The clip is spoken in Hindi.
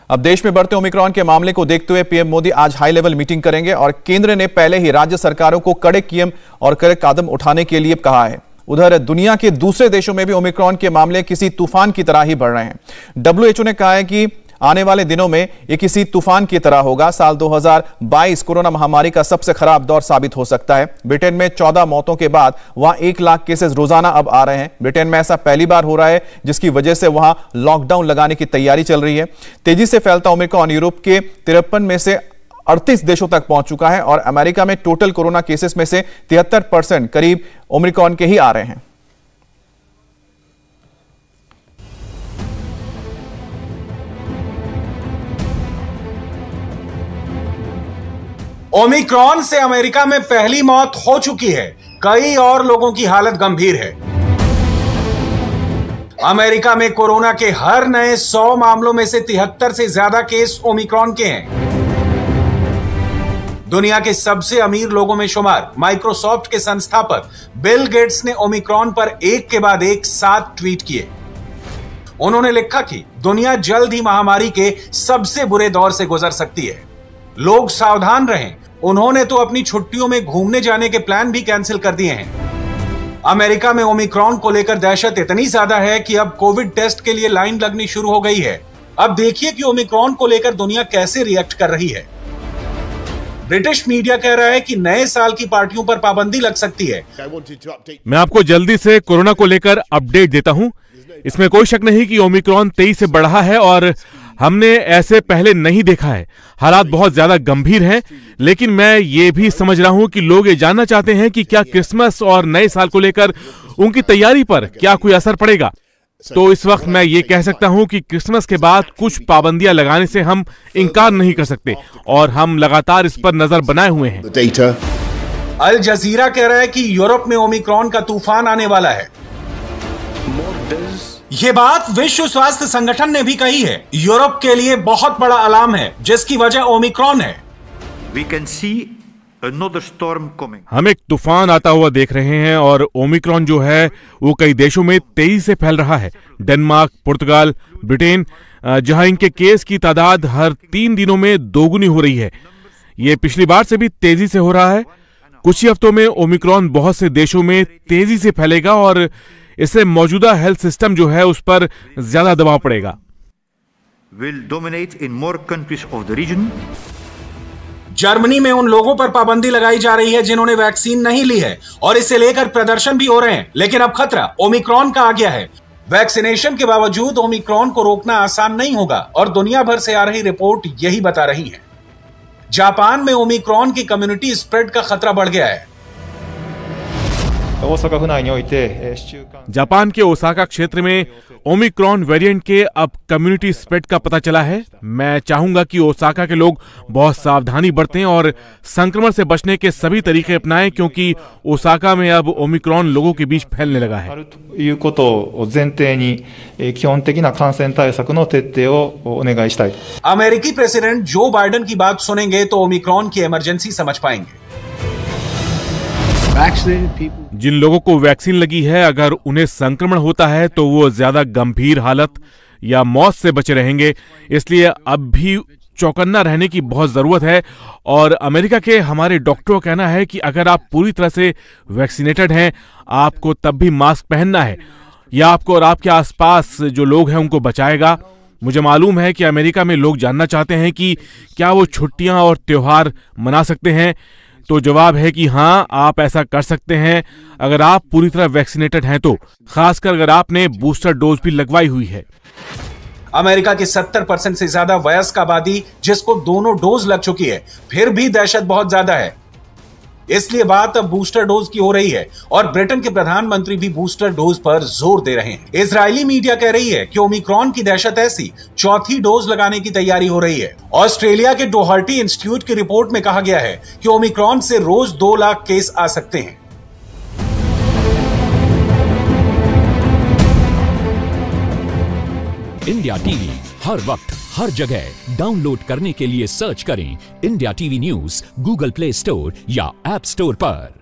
अब देश में बढ़ते ओमिक्रॉन के मामले को देखते हुए पीएम मोदी आज हाई लेवल मीटिंग करेंगे और केंद्र ने पहले ही राज्य सरकारों को कड़े नियम और कड़े कदम उठाने के लिए कहा है। उधर दुनिया के दूसरे देशों में भी ओमिक्रॉन के मामले किसी तूफान की तरह ही बढ़ रहे हैं। WHO ने कहा है कि आने वाले दिनों में ये किसी तूफान की तरह होगा। साल 2022 कोरोना महामारी का सबसे खराब दौर साबित हो सकता है। ब्रिटेन में 14 मौतों के बाद वहां 1 लाख केसेस रोजाना अब आ रहे हैं। ब्रिटेन में ऐसा पहली बार हो रहा है, जिसकी वजह से वहां लॉकडाउन लगाने की तैयारी चल रही है। तेजी से फैलता ओमिक्रॉन यूरोप के 53 में से 38 देशों तक पहुंच चुका है और अमेरिका में टोटल कोरोना केसेस में से 73% करीब ओमिक्रॉन के ही आ रहे हैं। ओमिक्रॉन से अमेरिका में पहली मौत हो चुकी है। कई और लोगों की हालत गंभीर है। अमेरिका में कोरोना के हर नए 100 मामलों में से 73 से ज्यादा केस ओमिक्रॉन के हैं। दुनिया के सबसे अमीर लोगों में शुमार माइक्रोसॉफ्ट के संस्थापक बिल गेट्स ने ओमिक्रॉन पर एक के बाद एक 7 ट्वीट किए। उन्होंने लिखा कि दुनिया जल्द ही महामारी के सबसे बुरे दौर से गुजर सकती है, लोग सावधान रहें। उन्होंने तो अपनी छुट्टियों में घूमने जाने के प्लान भी कैंसिल कर दिए हैं। अमेरिका में ओमिक्रॉन को लेकर दहशत इतनी ज्यादा है कि अब कोविड टेस्ट के लिए लाइन लगनी शुरू हो गई है। अब देखिए कि ओमिक्रॉन को लेकर दुनिया कैसे रिएक्ट कर रही है। ब्रिटिश मीडिया कह रहा है कि नए साल की पार्टियों पर पाबंदी लग सकती है। मैं आपको जल्दी से कोरोना को लेकर अपडेट देता हूं। इसमें कोई शक नहीं कि ओमिक्रॉन तेजी से बढ़ा है और हमने ऐसे पहले नहीं देखा है। हालात बहुत ज्यादा गंभीर हैं, लेकिन मैं ये भी समझ रहा हूं कि लोग ये जानना चाहते हैं कि क्या क्रिसमस और नए साल को लेकर उनकी तैयारी पर क्या कोई असर पड़ेगा। तो इस वक्त मैं ये कह सकता हूं कि क्रिसमस के बाद कुछ पाबंदियां लगाने से हम इनकार नहीं कर सकते और हम लगातार इस पर नजर बनाए हुए हैं। अल जजीरा कह रहा है कि यूरोप में ओमिक्रॉन का तूफान आने वाला है। ये बात विश्व स्वास्थ्य संगठन ने भी कही है। यूरोप के लिए बहुत बड़ा अलार्म है, जिसकी वजह ओमिक्रॉन है। We can see another storm coming. हम एक तूफान आता हुआ देख रहे हैं और ओमिक्रॉन जो है वो कई देशों में तेजी से फैल रहा है। डेनमार्क, पुर्तगाल, ब्रिटेन, जहां इनके केस की तादाद हर 3 दिनों में दोगुनी हो रही है। ये पिछली बार से भी तेजी से हो रहा है। कुछ ही हफ्तों में ओमिक्रॉन बहुत से देशों में तेजी से फैलेगा और इससे मौजूदा हेल्थ सिस्टम जो है उस पर ज्यादा दबाव पड़ेगा। Will dominate in more countries of the region. Germany में उन लोगों पर पाबंदी लगाई जा रही है जिन्होंने वैक्सीन नहीं ली है और इसे लेकर प्रदर्शन भी हो रहे हैं। लेकिन अब खतरा ओमिक्रॉन का आ गया है। वैक्सीनेशन के बावजूद ओमिक्रॉन को रोकना आसान नहीं होगा और दुनिया भर से आ रही रिपोर्ट यही बता रही है। जापान में ओमिक्रॉन की कम्युनिटी स्प्रेड का खतरा बढ़ गया है। जापान के ओसाका क्षेत्र में ओमिक्रॉन वेरिएंट के अब कम्युनिटी स्प्रेड का पता चला है। मैं चाहूंगा कि ओसाका के लोग बहुत सावधानी बरतें और संक्रमण से बचने के सभी तरीके अपनाएं, क्योंकि ओसाका में अब ओमिक्रॉन लोगों के बीच फैलने लगा है। अमेरिकी प्रेसिडेंट जो बाइडेन की बात सुनेंगे तो ओमिक्रॉन की इमरजेंसी समझ पाएंगे। जिन लोगों को वैक्सीन लगी है, अगर उन्हें संक्रमण होता है तो वो ज्यादा गंभीर हालत या मौत से बचे रहेंगे। इसलिए अब भी चौकन्ना रहने की बहुत जरूरत है और अमेरिका के हमारे डॉक्टरों का कहना है कि अगर आप पूरी तरह से वैक्सीनेटेड हैं, आपको तब भी मास्क पहनना है। यह आपको और आपके आसपास जो लोग हैं उनको बचाएगा। मुझे मालूम है कि अमेरिका में लोग जानना चाहते हैं कि क्या वो छुट्टियां और त्योहार मना सकते हैं। तो जवाब है कि हाँ, आप ऐसा कर सकते हैं अगर आप पूरी तरह वैक्सीनेटेड हैं तो, खासकर अगर आपने बूस्टर डोज भी लगवाई हुई है। अमेरिका की 70% से ज्यादा वयस्क आबादी जिसको दोनों डोज लग चुकी है, फिर भी दहशत बहुत ज्यादा है। इसलिए बात अब बूस्टर डोज की हो रही है और ब्रिटेन के प्रधानमंत्री भी बूस्टर डोज पर जोर दे रहे हैं। इजरायली मीडिया कह रही है कि ओमिक्रॉन की दहशत ऐसी, चौथी डोज लगाने की तैयारी हो रही है। ऑस्ट्रेलिया के डोहर्टी इंस्टीट्यूट की रिपोर्ट में कहा गया है कि ओमिक्रॉन से रोज 2 लाख केस आ सकते हैं। इंडिया टीवी हर वक्त हर जगह डाउनलोड करने के लिए सर्च करें India TV news Google play store या ऐप स्टोर पर।